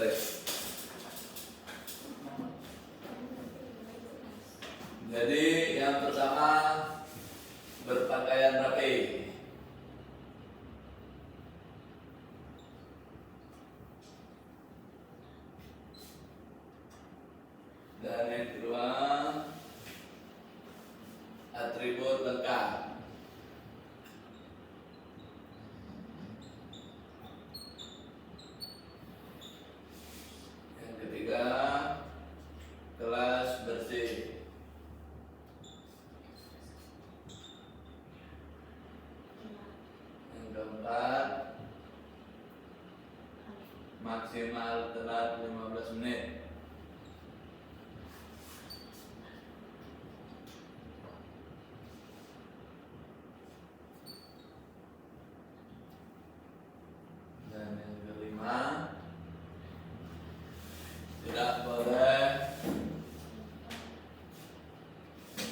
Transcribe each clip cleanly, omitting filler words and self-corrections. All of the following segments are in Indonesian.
Tarik. Jadi yang pertama berpakaian rapi. Dan yang kedua atribut lengkap. Yang ketiga kelas bersih. Yang keempat maksimal telat 15 menit. Dan yang kelima tidak boleh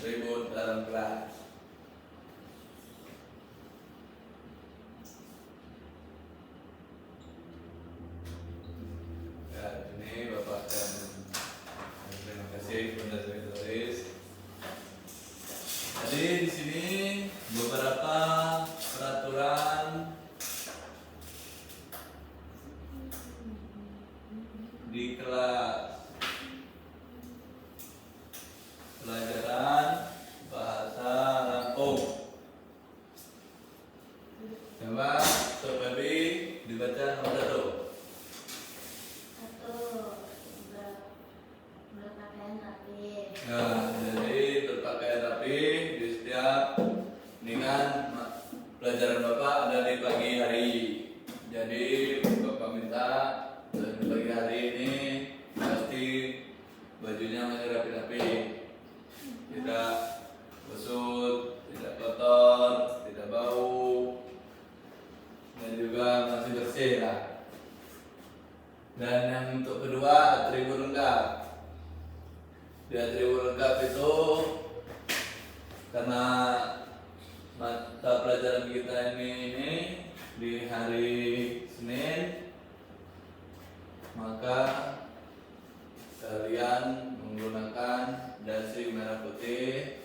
ribut dalam kelas. Ya, ini Bapak akan terima kasih kepada tulis. Jadi di sini beberapa peraturan di kelas. Pelajaran bahasa Lampung. Coba untuk baby dibaca nomor 1. Berpakaian rapi. Nah, jadi berpakaian rapi di setiap dengan pelajaran Bapak ada di pagi hari. Jadi Bapak minta di pagi hari ini pasti bajunya masih rapi-rapi, tidak busut, tidak kotor, tidak bau, dan juga masih bersih lah. Dan yang untuk kedua atribut lengkap. Di atribut lengkap itu karena mata pelajaran kita ini di hari Senin, maka kalian menggunakan dasi merah putih,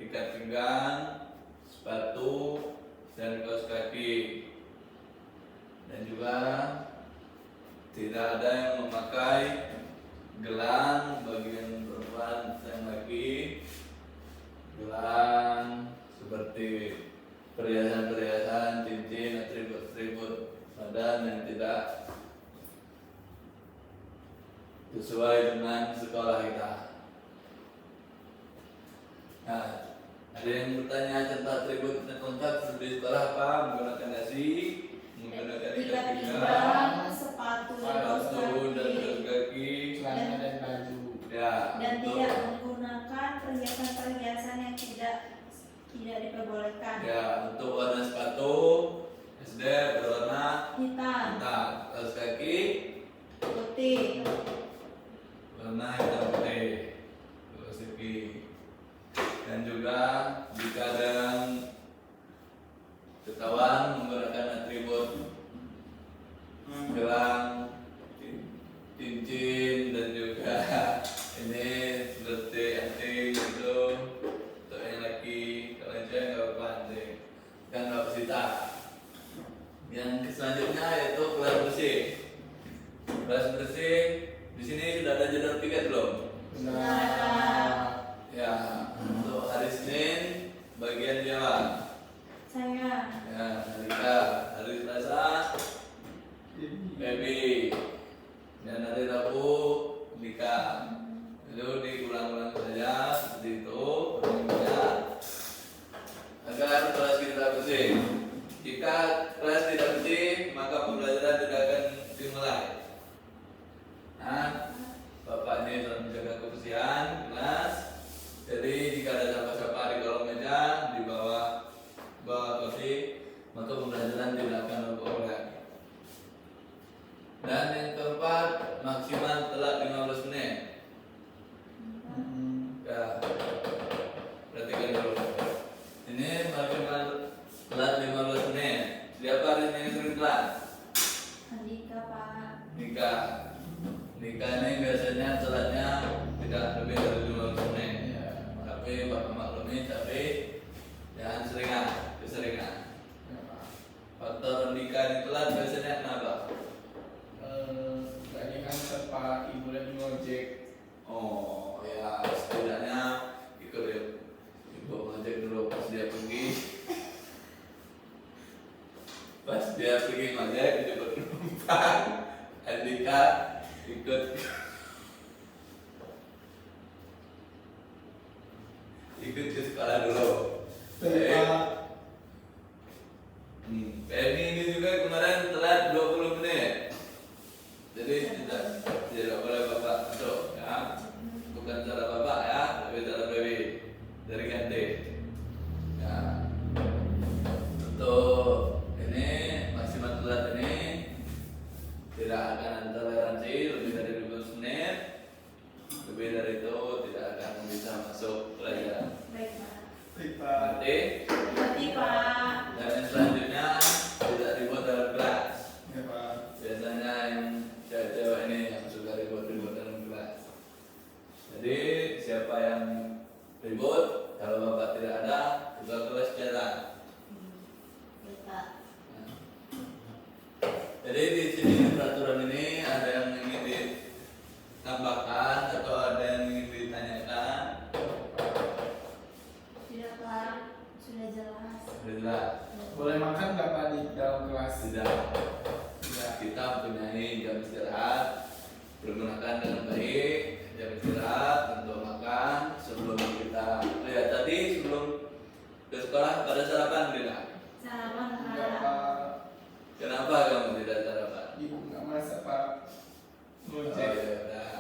ikat pinggang, sepatu, dan kaos kaki. Dan juga tidak ada yang memakai gelang bagian perempuan dan laki, gelang seperti perhiasan-perhiasan, cincin, atribut-atribut badan yang tidak sesuai dengan sekolah kita. Nah, ada yang bertanya tentang atribut dan kontak di sekolah apa? Menggunakan dasi, menggunakan ikat pinggang, sepatu dan kaos kaki, celana dan baju. ya. dan untuk- tidak menggunakan perhiasan-perhiasan yang tidak diperbolehkan. Ya, untuk warna sepatu SD berwarna Hitam, hitam, kaos kaki putih, warna hitam putih, kaos kaki. Dan juga jika ada yang ketahuan menggunakan atribut gelang, cincin, dan juga ini seperti anting gitu untuk yang laki. Kalau yang cewek nggak apa-apa anting, kan nggak bersita. Yang selanjutnya yaitu kelas bersih. Kelas bersih di sini sudah ada jadwal piket belum? Nah, Ya, untuk hari Senin bagian Jawa. saya Ya, Rika. Hari Selasa Baby. Dan hari Rabu Dika. Itu diulang-ulang saja seperti itu pertemuannya, agar kelas kita bersih. Jika kelas tidak bersih, maka pembelajaran tidak akan dimulai. Nah, Bapak ini telah menjaga kebersihan kelas. Jadi jika ada sampah-sampah di kolong meja, di bawah kursi, maka pembelajaran tidak akan dilakukan. Dan yang keempat, maksimal telat 15 menit. Ya, perhatikan dulu. Ini maksimal telat 15 menit. Siapa hari ini yang sering telat? Andika Pak. Nika. Andika ini biasanya telatnya tidak lebih dari 15 menit. Iya. Tapi Bapak maklumi, tapi jangan keseringan. Ya, Pak. Faktor Andika ini telat biasanya kenapa? Tadi kan sempat ibu lagi ngojek. Oh ya, setidaknya ikut ya. Ibu ngajak dulu pas dia pergi. Pas dia pergi ngajak, dijemput penumpang. Andika ikut ke sekolah dulu. Pak. Penny ini juga kemarin telat 20 menit. Jadi tidak boleh Bapak masuk ya. Bukan cara Bapak ya, tapi cara Baby dari ganti. Ya. Untuk ini maksimal telat ini tidak akan ada toleransi lebih dari 15 menit. Lebih dari itu tidak akan bisa masuk pelajaran. Baik, Pak. Baik, Pak. Nanti Berarti, Pak. dan yang selanjutnya tidak ribut dalam kelas. Ya, Pak. Biasanya yang cewek-cewek ini yang suka ribut-ribut dalam kelas. Jadi siapa yang ribut, kalau Bapak tidak ada, juga kelas jalan. Baik, Pak. Jadi di sini peraturan ini ada yang ingin ditambahkan atau ada yang ingin ditanyakan? Tidak, Pak. Sudah jelas. Tidak. Boleh makan nggak Pak di dalam kelas? Tidak. Kita mempunyai jam istirahat, pergunakan dengan baik jam istirahat untuk makan sebelum kita lihat tadi sebelum ke sekolah pada sarapan tidak? Sarapan, Enggak, Pak. Pak. Kenapa kamu tidak sarapan? Ibu nggak masak, Pak. Oh, Ngojek. ya udah.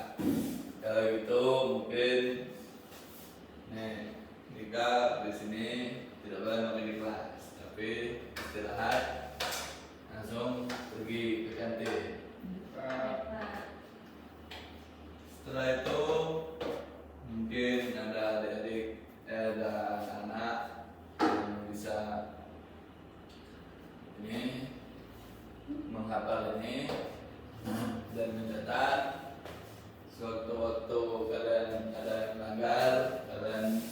Kalau gitu mungkin nih Dika di sini tidak boleh makan di kelas, tapi istirahat langsung pergi ke kantin. Pak. Baik, Pak. Setelah itu mungkin ada adik-adik, ada anak yang bisa ini menghafal ini dan mencatat. Sewaktu-waktu kalian ada yang melanggar, kalian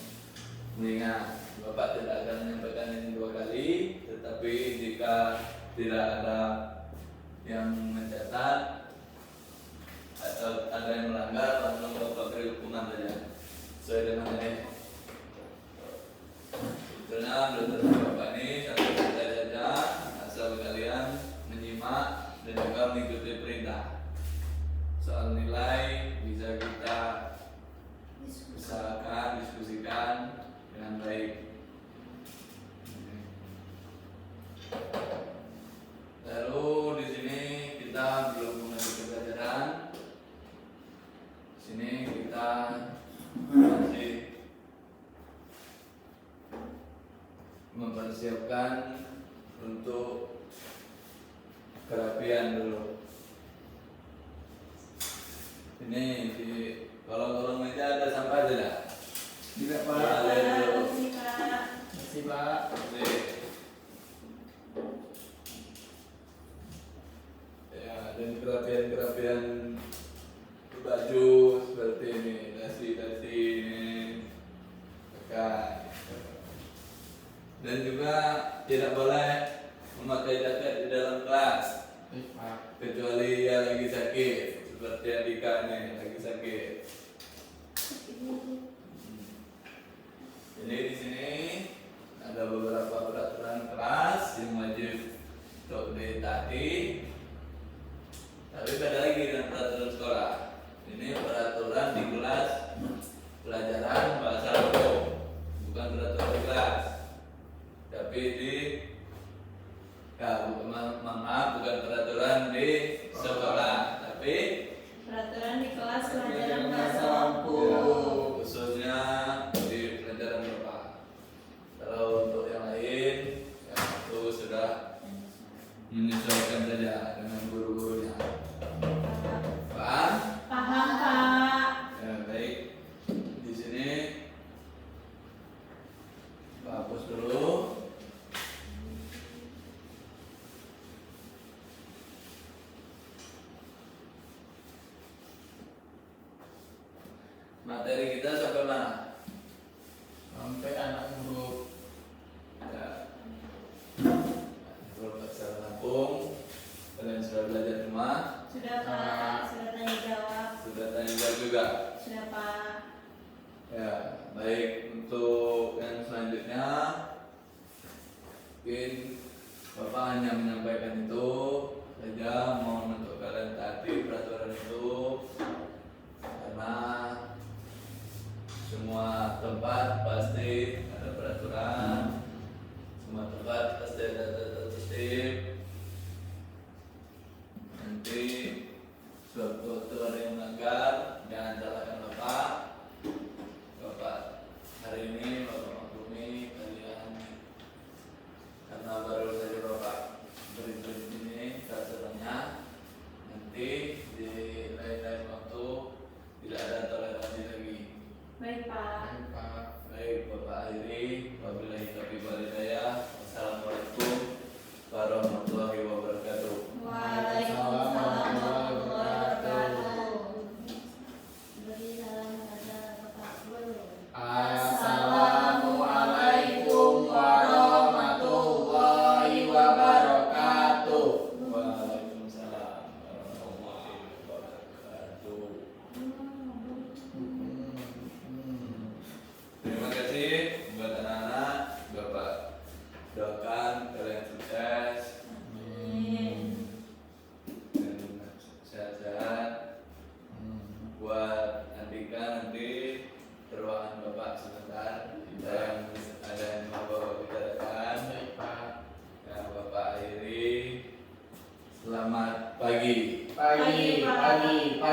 mengingat Bapak tidak akan menyampaikan ini 2 kali, tetapi jika tidak ada yang mencatat atau ada yang melanggar, langsung Bapak beri hukuman saja sesuai dengan ini. Sebetulnya belajar Bapak ini satu santai saja, asal kalian menyimak dan juga mengikuti perintah. Soal nilai bisa kita usahakan diskusikan dengan baik. Lalu di sini kita belum mengambil pelajaran. Di sini kita masih mempersiapkan untuk kerapian dulu. Ini di kolong-kolong meja ada sampah tidak? Tidak, Pak. Boleh dulu. Terima kasih, Pak. Makasih, Pak. Oke. Ya, dan kerapian baju seperti ini, dasi ini, pakai. Dan juga tidak boleh memakai jaket di dalam kelas Baik, Pak. kecuali yang lagi sakit, seperti Andika nih lagi sakit. Jadi di sini ada beberapa peraturan kelas yang wajib untuk ditaati. Tapi beda lagi dengan peraturan sekolah. Ini materi kita sampai mana? Sampai anak huruf. Ya. Huruf aksara Lampung. Kalian sudah belajar semua? Sudah Pak, sudah tanya jawab. Sudah tanya jawab juga? Sudah Pak. Ya, baik, untuk yang selanjutnya mungkin Bapak hanya menyampaikan itu saja, mohon untuk kalian taati peraturan itu karena semua tempat pasti ada peraturan, semua tempat pasti ada tata tertib. Nanti suatu ada yang melanggar, jangan salahkan Bapak. Bapak hari ini Bapak maklumi kalian karena baru saja Bapak beri ini peraturannya. Nanti di lain-lain waktu tidak ada toleransi lagi. Baik Pak. Baik, Pak. Baik Bapak akhiri, wabillahi taufiq wal hidayah. Wassalamualaikum warahmatullahi wabarakatuh. Waalaikumsalam warahmatullahi wabarakatuh. Beri salam kepada Bapak Guru. Assalamualaikum warahmatullahi wabarakatuh. Waalaikumsalam warahmatullahi wabarakatuh. Terima kasih buat anak-anak. Bapak doakan kalian sukses Amin. dan sehat-sehat. Buat Andika nanti ruangan Bapak sebentar. Kita yang ada yang mau Bapak bicarakan. Baik, Pak. Ya, Bapak akhiri. Selamat pagi. Pagi, pagi, pagi.